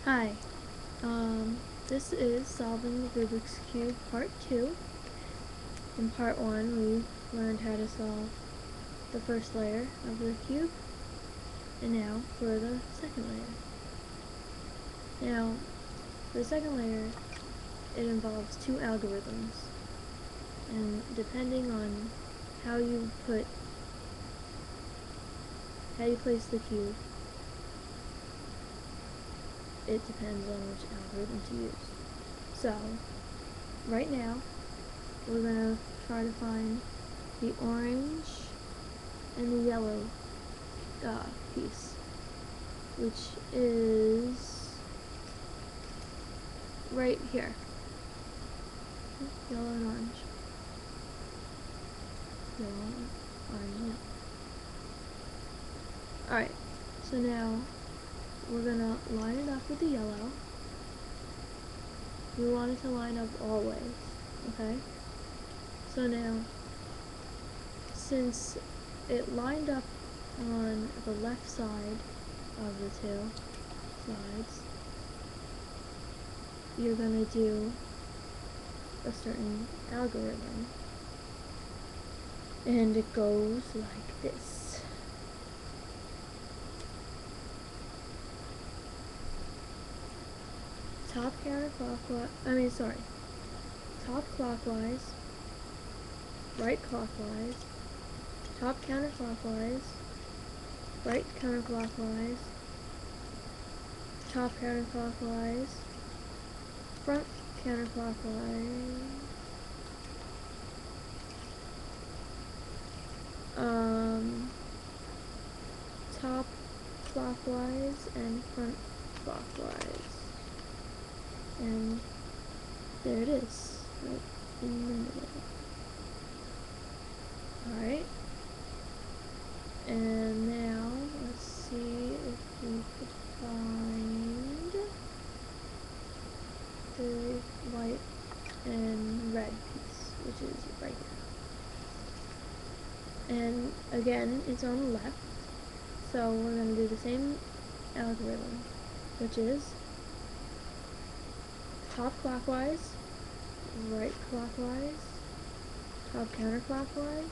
Hi, this is Solving the Rubik's Cube Part 2. In Part 1, we learned how to solve the first layer of the cube, and now for the second layer. Now, for the second layer, it involves two algorithms, and depending on how you place the cube, it depends on which algorithm to use. So, right now, we're going to try to find the orange and the yellow piece, which is right here. Yellow and orange. Yellow, orange, yellow. Alright, so now we're going to line it up with the yellow. We want it to line up always, okay? So now, since it lined up on the left side of the two sides, you're going to do a certain algorithm. And it goes like this. Top clockwise, right clockwise, top counterclockwise, right counterclockwise, top counterclockwise, front counterclockwise, top clockwise, and front clockwise. And there it is, right in the middle. Alright. And now, let's see if we could find the white and red piece, which is right here. And again, it's on the left, so we're going to do the same algorithm, which is top clockwise, right clockwise, top counterclockwise,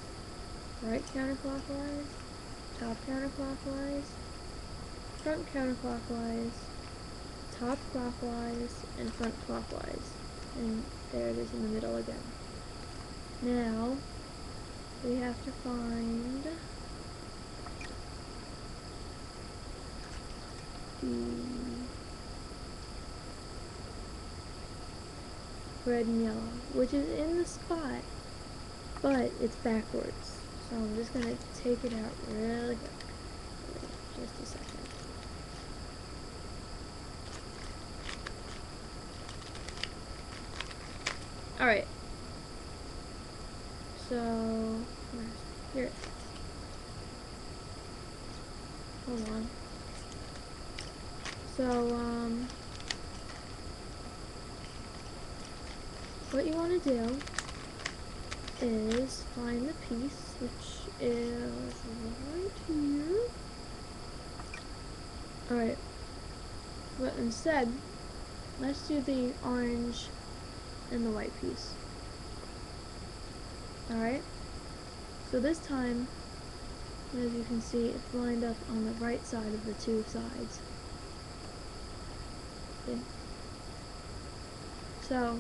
right counterclockwise, top counterclockwise, front counterclockwise, top clockwise, and front clockwise. And there it is in the middle again. Now, we have to find the red and yellow, which is in the spot, but it's backwards. So I'm just going to take it out really quick. Just a second. Alright. So, here. Hold on. So, what you want to do is find the piece, which is right here. Alright, but instead, let's do the orange and the white piece. Alright, so this time, as you can see, it's lined up on the right side of the two sides. Okay. So,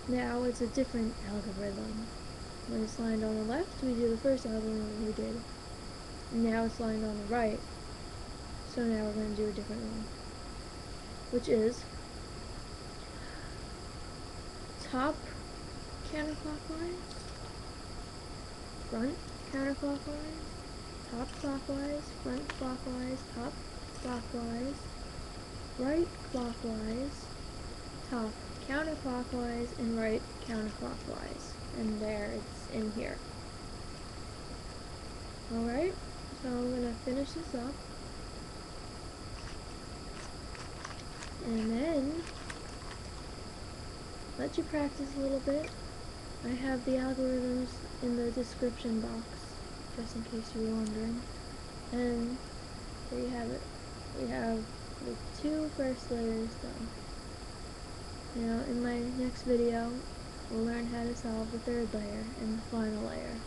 now it's a different algorithm. When it's lined on the left, we do the first algorithm we did. And now it's lined on the right. So now we're going to do a different one. Which is top counterclockwise, front counterclockwise, top clockwise, front clockwise, top clockwise, right clockwise, top counterclockwise, and right counterclockwise. And there, it's in here. Alright, so I'm going to finish this up. And then, let you practice a little bit. I have the algorithms in the description box, just in case you were wondering. And there you have it. we have the two first layers done. Now in my next video, we'll learn how to solve the third layer and the final layer.